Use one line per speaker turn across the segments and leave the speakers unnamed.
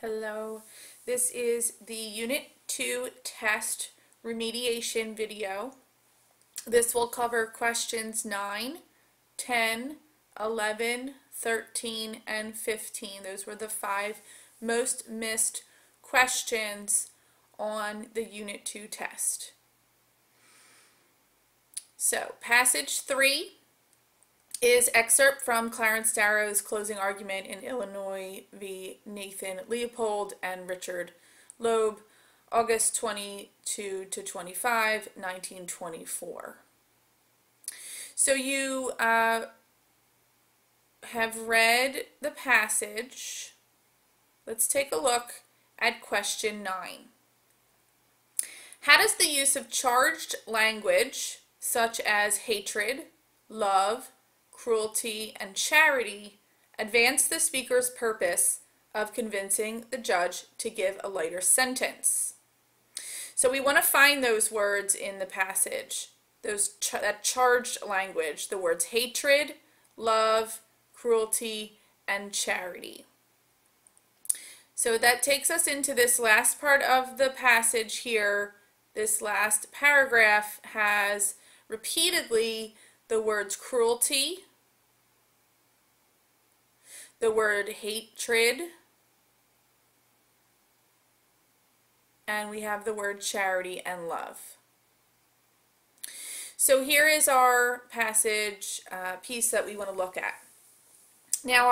Hello, this is the Unit 2 test remediation video. This will cover questions 9, 10, 11, 13, and 15. Those were the 5 most missed questions on the Unit 2 test. So, passage 3 is excerpt from Clarence Darrow's closing argument in Illinois v. Nathan Leopold and Richard Loeb, August 22 to 25, 1924. So you have read the passage. Let's take a look at question 9. How does the use of charged language, such as hatred, love, cruelty, and charity, advance the speaker's purpose of convincing the judge to give a lighter sentence? So we want to find those words in the passage, that charged language, the words hatred, love, cruelty, and charity. So that takes us into this last part of the passage here. This last paragraph has repeatedly the words cruelty, the word hatred, and we have the word charity and love. So here is our passage piece that we want to look at. Now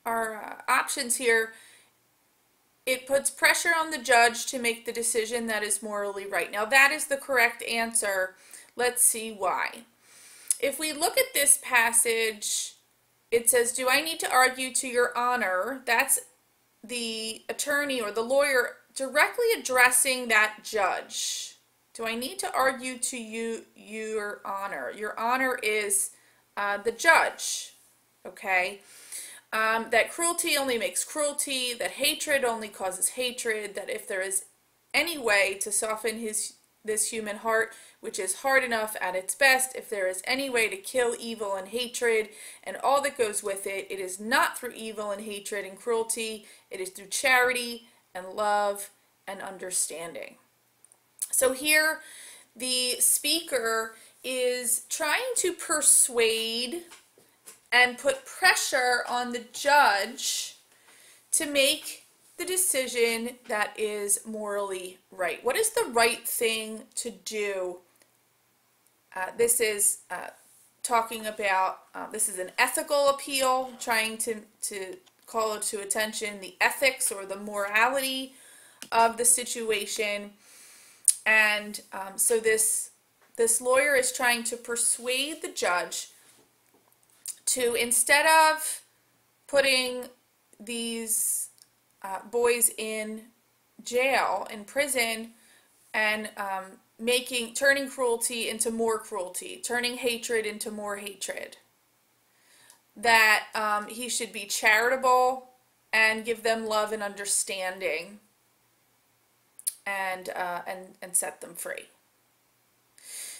our options here, it puts pressure on the judge to make the decision that is morally right. Now that is the correct answer. Let's see why. If we look at this passage, it says, do I need to argue to your honor? That's the attorney or the lawyer directly addressing that judge. Do I need to argue to you, your honor? Your honor is the judge, okay? That cruelty only makes cruelty, that hatred only causes hatred, that if there is any way to soften this human heart, which is hard enough at its best, if there is any way to kill evil and hatred and all that goes with it, it is not through evil and hatred and cruelty, it is through charity and love and understanding. So here the speaker is trying to persuade and put pressure on the judge to make the decision that is morally right. What is the right thing to do? This is talking about, this is an ethical appeal, trying to call to attention the ethics or the morality of the situation. And so this lawyer is trying to persuade the judge to, instead of putting these boys in jail, in prison, and turning cruelty into more cruelty, turning hatred into more hatred, that he should be charitable and give them love and understanding and set them free.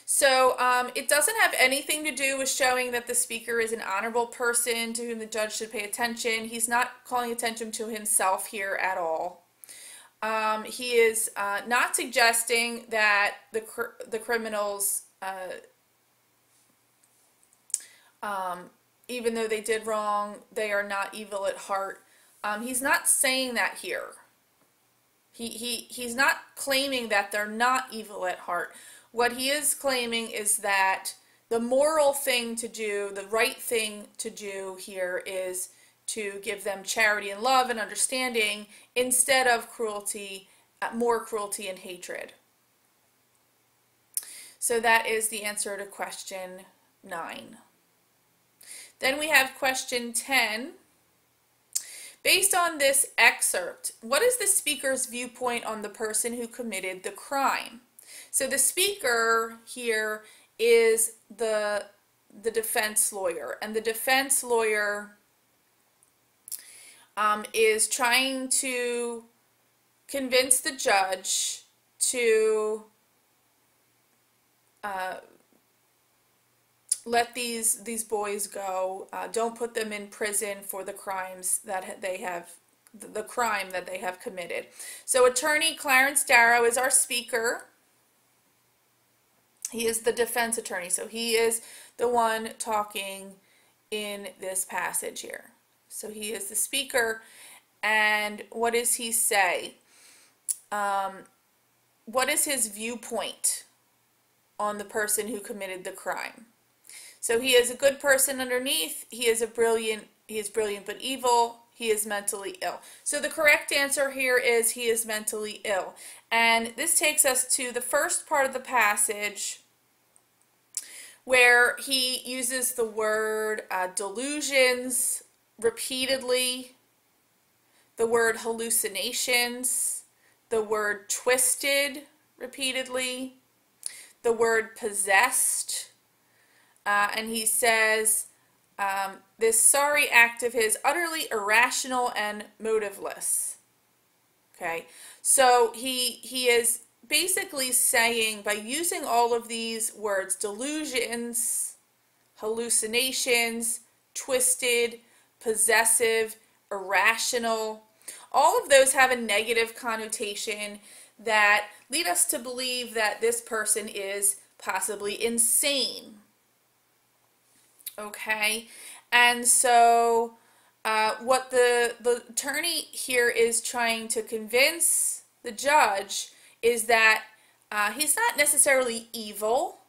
So it doesn't have anything to do with showing that the speaker is an honorable person to whom the judge should pay attention. He's not calling attention to himself here at all. He is not suggesting that the criminals, even though they did wrong, they are not evil at heart. He's not saying that here. He's not claiming that they're not evil at heart. What he is claiming is that the moral thing to do, the right thing to do here is to give them charity and love and understanding instead of cruelty, more cruelty and hatred. So that is the answer to question 9. Then we have question 10. Based on this excerpt, what is the speaker's viewpoint on the person who committed the crime? So the speaker here is the defense lawyer, and the defense lawyer is trying to convince the judge to let these boys go. Don't put them in prison for the crimes that they have, the crime that they have committed. So attorney Clarence Darrow is our speaker. He is the defense attorney, so he is the one talking in this passage here. So he is the speaker, and what does he say? What is his viewpoint on the person who committed the crime? So he is a good person underneath. He is brilliant but evil. He is mentally ill. So the correct answer here is he is mentally ill. And this takes us to the first part of the passage where he uses the word delusions repeatedly, the word hallucinations, the word twisted repeatedly, the word possessed, and he says this sorry act of his utterly irrational and motiveless. Okay, so he is basically saying, by using all of these words, delusions, hallucinations, twisted, possessive, irrational, all of those have a negative connotation that lead us to believe that this person is possibly insane. Okay, and so what the attorney here is trying to convince the judge is that he's not necessarily evil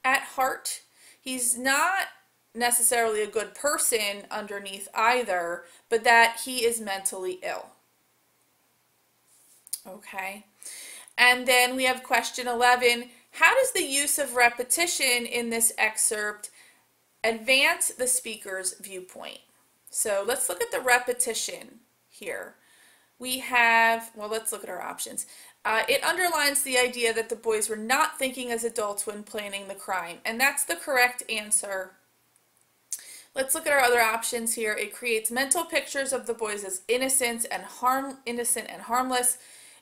at heart. He's not necessarily a good person underneath either, but that he is mentally ill. Okay, and then we have question 11. How does the use of repetition in this excerpt advance the speaker's viewpoint? So let's look at the repetition here. We have, well, let's look at our options. It underlines the idea that the boys were not thinking as adults when planning the crime, and that's the correct answer. Let's look at our other options here. It creates mental pictures of the boys as innocent and harmless.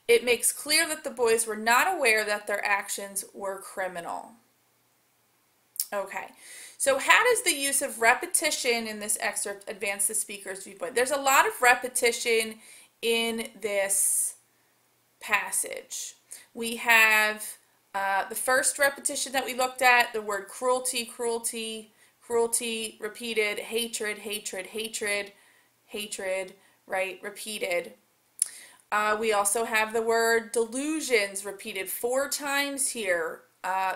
It makes clear that the boys were not aware that their actions were criminal. Okay, so how does the use of repetition in this excerpt advance the speaker's viewpoint? There's a lot of repetition in this passage. We have the first repetition that we looked at, the word cruelty, cruelty, cruelty, repeated, hatred, hatred, hatred, hatred, right, repeated. We also have the word delusions repeated 4 times here.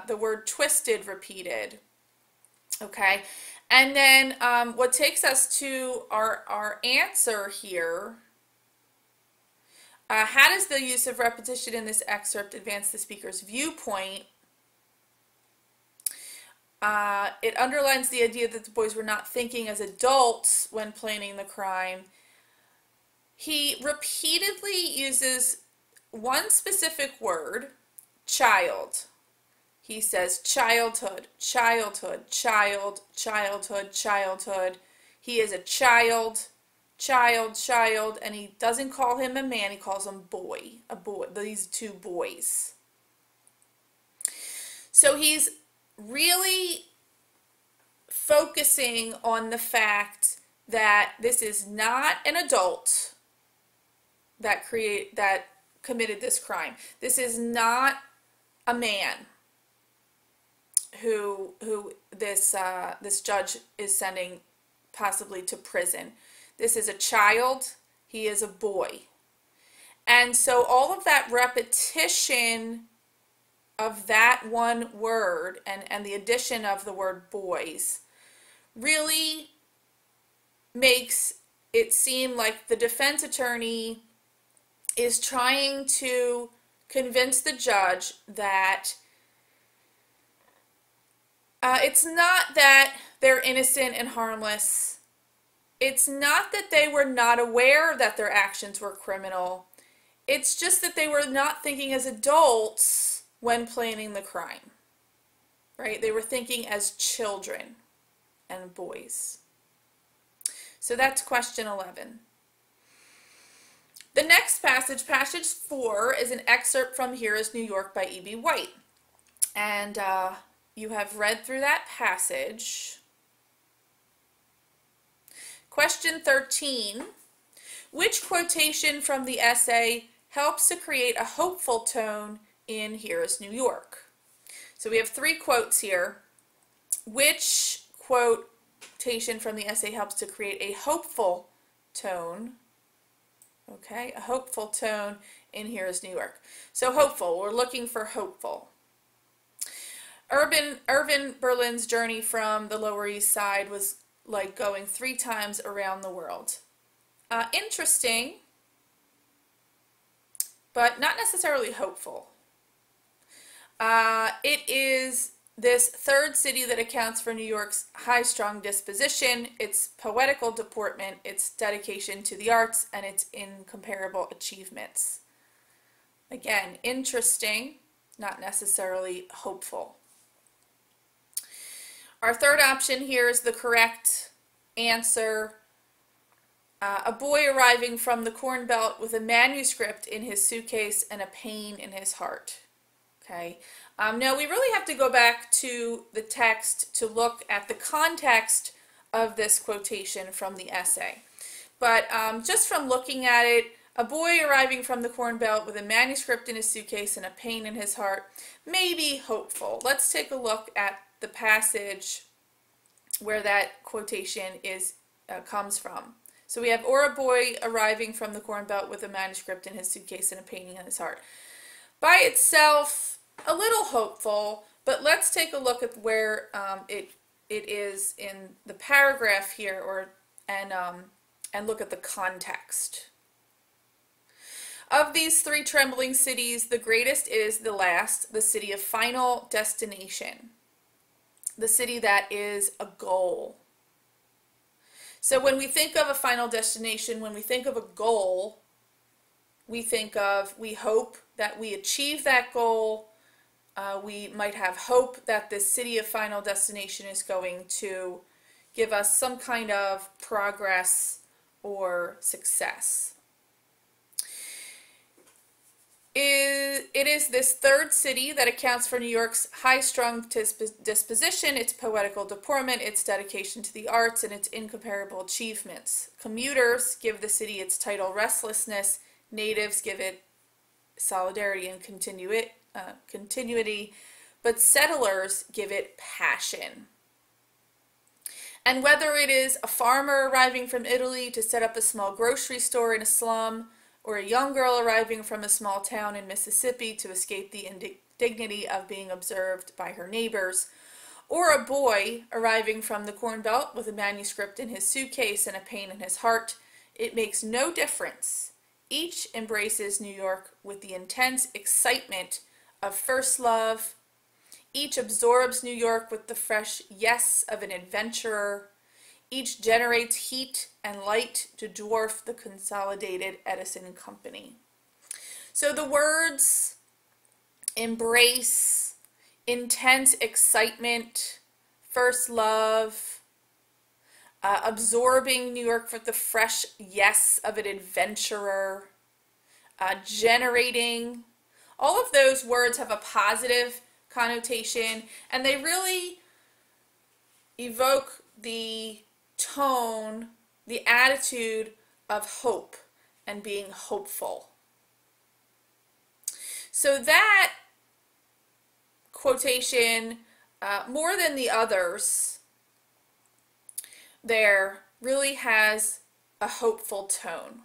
The word twisted repeated. Okay, and then what takes us to our answer here, how does the use of repetition in this excerpt advance the speaker's viewpoint? It underlines the idea that the boys were not thinking as adults when planning the crime. He repeatedly uses one specific word, child. He says childhood, childhood, child, childhood, childhood. He is a child, child, and he doesn't call him a man, he calls him boy, a boy, these 2 boys. So he's really focusing on the fact that this is not an adult that committed this crime. This is not a man who this judge is sending possibly to prison. This is a child. He is a boy. And so all of that repetition of that one word and the addition of the word boys really makes it seem like the defense attorney is trying to convince the judge that it's not that they're innocent and harmless. It's not that they were not aware that their actions were criminal. It's just that they were not thinking as adults when planning the crime, right? They were thinking as children and boys. So that's question 11. The next passage, passage 4, is an excerpt from Here is New York by E.B. White. And you have read through that passage. Question 13. Which quotation from the essay helps to create a hopeful tone in Here is New York? So we have 3 quotes here. Which quotation from the essay helps to create a hopeful tone? Okay, a hopeful tone in Here is New York. So hopeful, we're looking for hopeful. Irvin Berlin's journey from the Lower East Side was like going 3 times around the world. Interesting, but not necessarily hopeful. It is this third city that accounts for New York's high-strung disposition, its poetical deportment, its dedication to the arts, and its incomparable achievements. Again, interesting, not necessarily hopeful. Our third option here is the correct answer. A boy arriving from the Corn Belt with a manuscript in his suitcase and a pain in his heart. Okay. Now we really have to go back to the text to look at the context of this quotation from the essay. But just from looking at it, a boy arriving from the Corn Belt with a manuscript in his suitcase and a pain in his heart may be hopeful. Let's take a look at the passage where that quotation comes from. So we have, or a boy arriving from the Corn Belt with a manuscript in his suitcase and a painting in his heart. By itself, a little hopeful, but let's take a look at where it is in the paragraph here, and look at the context. Of these 3 trembling cities, the greatest is the last, the city of final destination, the city that is a goal. So when we think of a final destination, when we think of a goal, we hope that we achieve that goal. We might have hope that this city of final destination is going to give us some kind of progress or success. It is this third city that accounts for New York's high-strung disposition, its poetical deportment, its dedication to the arts, and its incomparable achievements. Commuters give the city its title restlessness, natives give it solidarity and continuity, but settlers give it passion. And whether it is a farmer arriving from Italy to set up a small grocery store in a slum, or a young girl arriving from a small town in Mississippi to escape the indignity of being observed by her neighbors, or a boy arriving from the Corn Belt with a manuscript in his suitcase and a pain in his heart, it makes no difference. Each embraces New York with the intense excitement of first love. Each absorbs New York with the fresh yes of an adventurer. Each generates heat and light to dwarf the consolidated Edison Company. So the words embrace, intense excitement, first love, absorbing New York with the fresh yes of an adventurer, generating, all of those words have a positive connotation, and they really evoke the tone, the attitude of hope and being hopeful. So that quotation, more than the others, there really has a hopeful tone.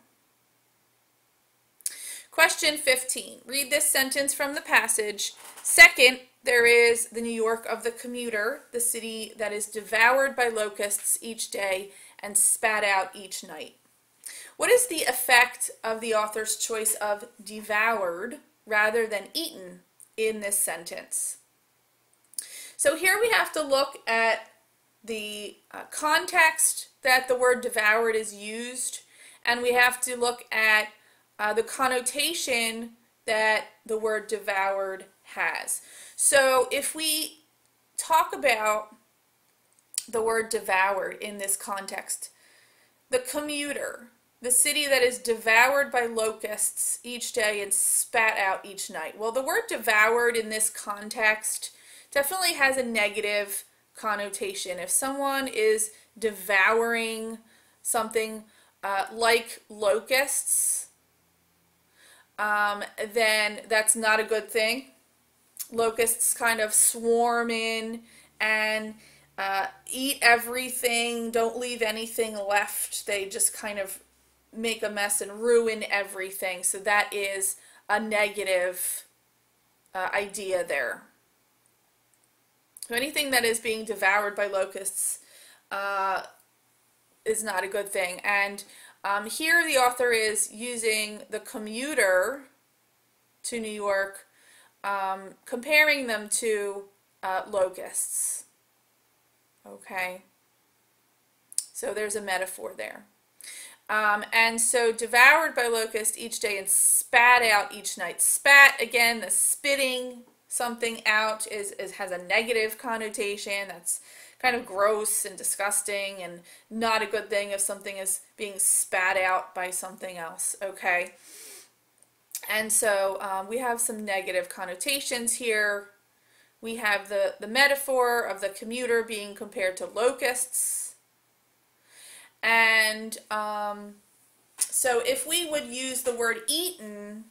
Question 15. Read this sentence from the passage. Second, there is the New York of the commuter, the city that is devoured by locusts each day and spat out each night. What is the effect of the author's choice of devoured rather than eaten in this sentence? So here we have to look at the context that the word devoured is used, and we have to look at the connotation that the word devoured has. So if we talk about the word devoured in this context, the commuter, the city that is devoured by locusts each day and spat out each night. Well, the word devoured in this context definitely has a negative connotation. If someone is devouring something like locusts, then that's not a good thing. Locusts kind of swarm in and eat everything, don't leave anything left. They just kind of make a mess and ruin everything. So that is a negative idea there. So anything that is being devoured by locusts is not a good thing. And here the author is using the commuter to New York, comparing them to locusts. Okay, so there's a metaphor there. And so devoured by locusts each day and spat out each night. Spat, again, the spitting something out has a negative connotation. That's kind of gross and disgusting and not a good thing if something is being spat out by something else. Okay, and so we have some negative connotations here. We have the metaphor of the commuter being compared to locusts. And so if we would use the word eaten,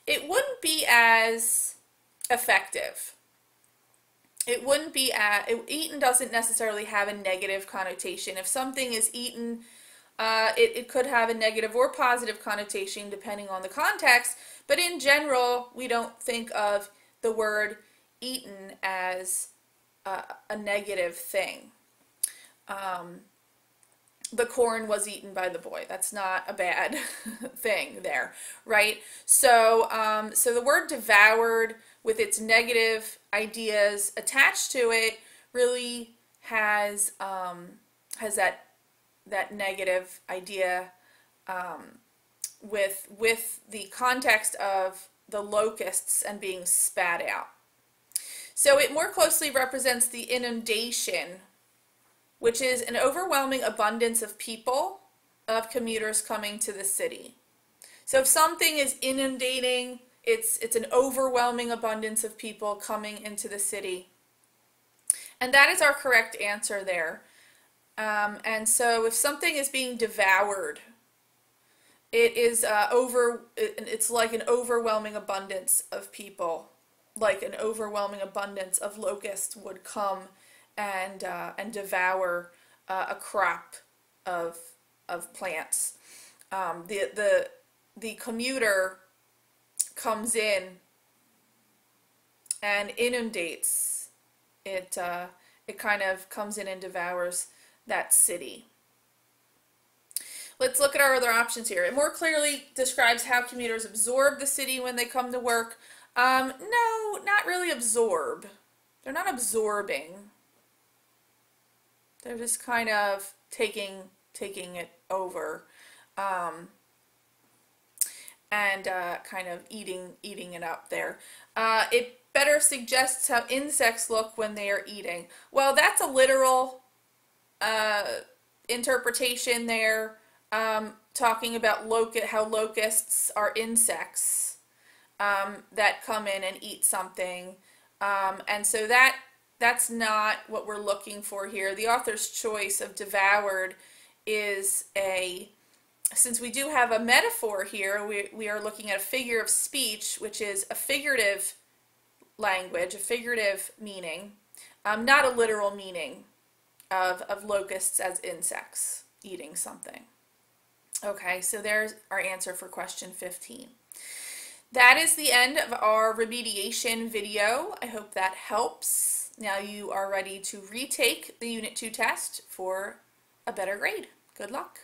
it wouldn't be as effective. It wouldn't be eaten doesn't necessarily have a negative connotation. If something is eaten, it could have a negative or positive connotation depending on the context, but in general, we don't think of the word eaten as a negative thing. The corn was eaten by the boy. That's not a bad thing there, right? So, so the word devoured, with its negative ideas attached to it, really has that negative idea with the context of the locusts and being spat out. So it more closely represents the inundation, which is an overwhelming abundance of people, of commuters coming to the city. So if something is inundating, it's an overwhelming abundance of people coming into the city. And that is our correct answer there. And so if something is being devoured, it is it's like an overwhelming abundance of people, like an overwhelming abundance of locusts would come and devour a crop of plants. The commuter comes in and inundates it. It kind of comes in and devours that city. Let's look at our other options here. It more clearly describes how commuters absorb the city when they come to work. No, not really absorb. They're not absorbing. They're just kind of taking it over, and kind of eating it up there. It better suggests how insects look when they are eating. Well, that's a literal interpretation there, talking about how locusts are insects that come in and eat something, and so that's not what we're looking for here. The author's choice of devoured is since we do have a metaphor here, we are looking at a figure of speech, which is a figurative language, a figurative meaning, not a literal meaning of locusts as insects eating something. Okay, so there's our answer for question 15. That is the end of our remediation video. I hope that helps. Now you are ready to retake the Unit 2 test for a better grade. Good luck.